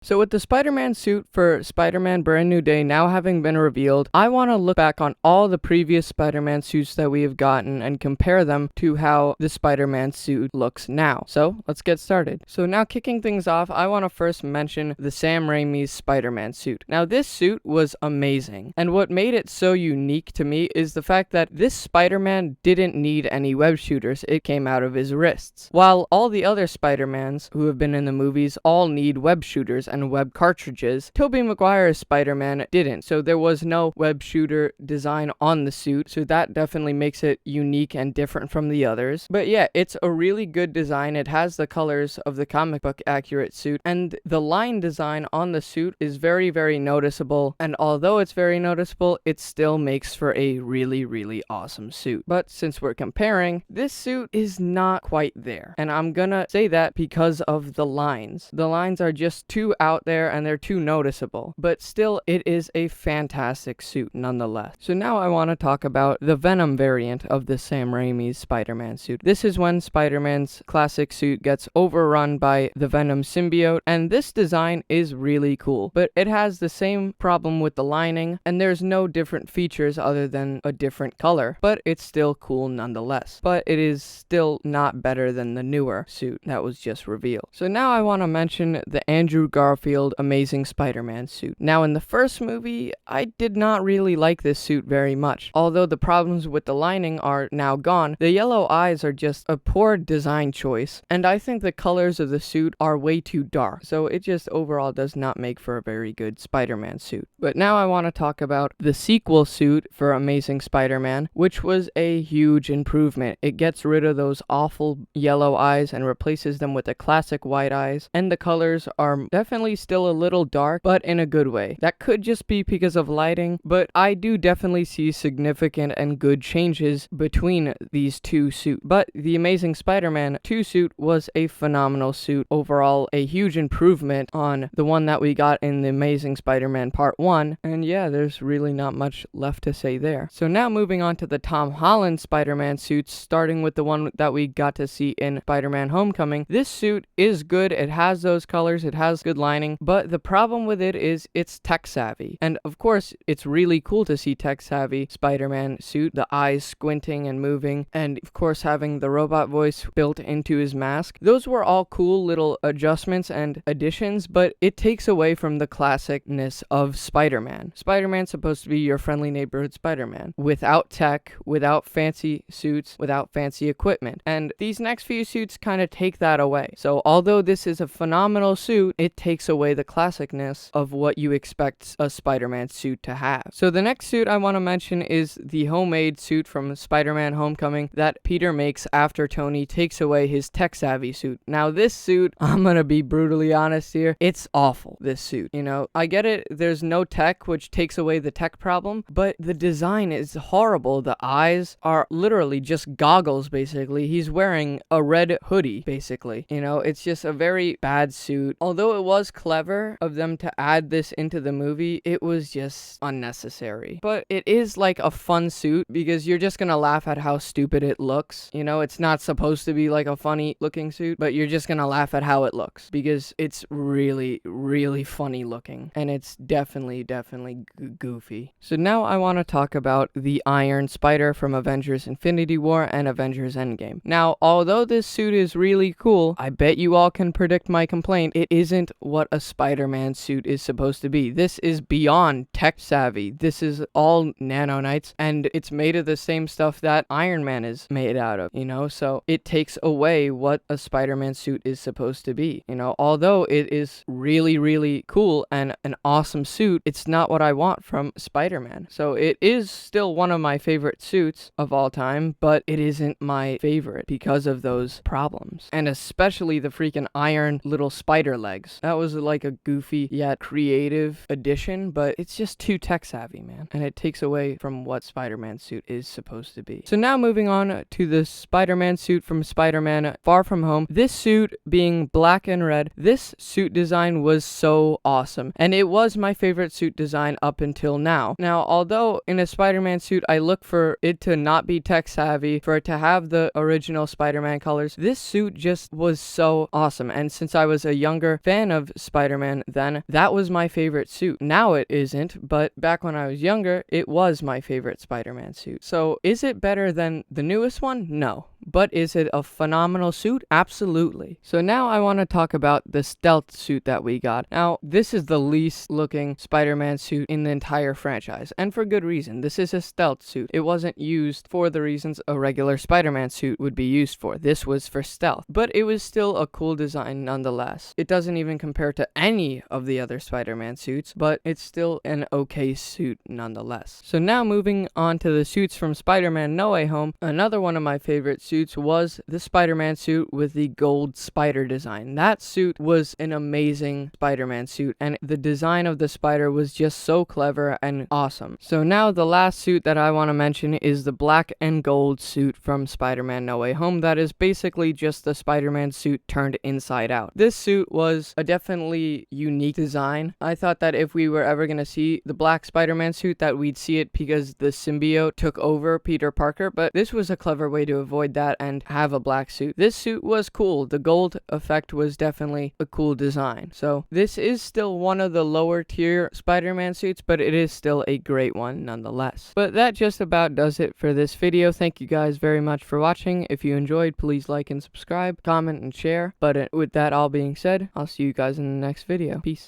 So with the Spider-Man suit for Spider-Man Brand New Day now having been revealed, I want to look back on all the previous Spider-Man suits that we have gotten and compare them to how the Spider-Man suit looks now. So let's get started. So now kicking things off, I want to first mention the Sam Raimi's Spider-Man suit. Now this suit was amazing, and what made it so unique to me is the fact that this Spider-Man didn't need any web shooters. It came out of his wrists. While all the other Spider-Mans who have been in the movies all need web shooters and web cartridges, Tobey Maguire's Spider-Man didn't, so there was no web shooter design on the suit, so that definitely makes it unique and different from the others. But yeah, it's a really good design. It has the colors of the comic book accurate suit, and the line design on the suit is very, very noticeable, and although it's very noticeable, it still makes for a really, really awesome suit. But since we're comparing, this suit is not quite there, and I'm gonna say that because of the lines. The lines are just too out there and they're too noticeable, but still it is a fantastic suit nonetheless. So now I want to talk about the Venom variant of the Sam Raimi's Spider-Man suit. This is when Spider-Man's classic suit gets overrun by the Venom symbiote, and this design is really cool, but it has the same problem with the lining, and there's no different features other than a different color, but it's still cool nonetheless. But it is still not better than the newer suit that was just revealed. So now I want to mention the Andrew Garfield Amazing Spider-Man suit. Now in the first movie, I did not really like this suit very much. Although the problems with the lining are now gone, the yellow eyes are just a poor design choice, and I think the colors of the suit are way too dark, so it just overall does not make for a very good Spider-Man suit. But now I want to talk about the sequel suit for Amazing Spider-Man, which was a huge improvement. It gets rid of those awful yellow eyes and replaces them with the classic white eyes, and the colors are definitely still a little dark, but in a good way. That could just be because of lighting, but I do definitely see significant and good changes between these two suits. But the Amazing Spider-Man 2 suit was a phenomenal suit. Overall, a huge improvement on the one that we got in the Amazing Spider-Man Part 1, and yeah, there's really not much left to say there. So now moving on to the Tom Holland Spider-Man suits, starting with the one that we got to see in Spider-Man Homecoming. This suit is good. It has those colors, it has good lining, but the problem with it is it's tech savvy. And of course, it's really cool to see tech savvy Spider-Man suit, the eyes squinting and moving, and of course having the robot voice built into his mask. Those were all cool little adjustments and additions, but it takes away from the classicness of Spider-Man. Spider-Man's supposed to be your friendly neighborhood Spider-Man, without tech, without fancy suits, without fancy equipment. And these next few suits kind of take that away. So although this is a phenomenal suit, it takes away the classicness of what you expect a Spider-Man suit to have. So the next suit I want to mention is the homemade suit from Spider-Man Homecoming that Peter makes after Tony takes away his tech-savvy suit. Now this suit, I'm gonna be brutally honest here, it's awful, this suit. You know, I get it, there's no tech, which takes away the tech problem, but the design is horrible. The eyes are literally just goggles, basically. He's wearing a red hoodie, basically. You know, it's just a very bad suit. Although it was clever of them to add this into the movie, it was just unnecessary. But it is like a fun suit because you're just gonna laugh at how stupid it looks. You know, it's not supposed to be like a funny looking suit, but you're just gonna laugh at how it looks because it's really, really funny looking, and it's definitely goofy. So now I want to talk about the Iron Spider from Avengers Infinity War and Avengers Endgame. Now, although this suit is really cool, I bet you all can predict my complaint. It isn't what a Spider-Man suit is supposed to be. This is beyond tech savvy. This is all nanonites, and it's made of the same stuff that Iron Man is made out of, you know? So it takes away what a Spider-Man suit is supposed to be, you know? Although it is really, really cool and an awesome suit, it's not what I want from Spider-Man. So it is still one of my favorite suits of all time, but it isn't my favorite because of those problems. And especially the freaking iron little spider legs. That was like a goofy yet creative addition, but it's just too tech savvy, man. And it takes away from what Spider-Man suit is supposed to be. So now moving on to the Spider-Man suit from Spider-Man Far From Home. This suit being black and red, this suit design was so awesome. And it was my favorite suit design up until now. Now, although in a Spider-Man suit, I look for it to not be tech savvy, for it to have the original Spider-Man colors, this suit just was so awesome. And since I was a younger fan of of Spider-Man then, that was my favorite suit. Now it isn't, but back when I was younger, it was my favorite Spider-Man suit. So is it better than the newest one? No. But is it a phenomenal suit? Absolutely. So now I want to talk about the stealth suit that we got. Now, this is the least looking Spider-Man suit in the entire franchise, and for good reason. This is a stealth suit. It wasn't used for the reasons a regular Spider-Man suit would be used for. This was for stealth, but it was still a cool design nonetheless. It doesn't even compare to any of the other Spider-Man suits, but it's still an okay suit nonetheless. So now moving on to the suits from Spider-Man No Way Home, another one of my favorite suits was the Spider-Man suit with the gold spider design. That suit was an amazing Spider-Man suit, and the design of the spider was just so clever and awesome. So now the last suit that I want to mention is the black and gold suit from Spider-Man No Way Home. That is basically just the Spider-Man suit turned inside out. This suit was a definitely unique design. I thought that if we were ever going to see the black Spider-Man suit, that we'd see it because the symbiote took over Peter Parker, but this was a clever way to avoid that and have a black suit. This suit was cool. The gold effect was definitely a cool design. So this is still one of the lower tier Spider-Man suits, but it is still a great one nonetheless. But that just about does it for this video. Thank you guys very much for watching. If you enjoyed, please like and subscribe, comment and share. But with that all being said, I'll see you guys in the next video. Peace.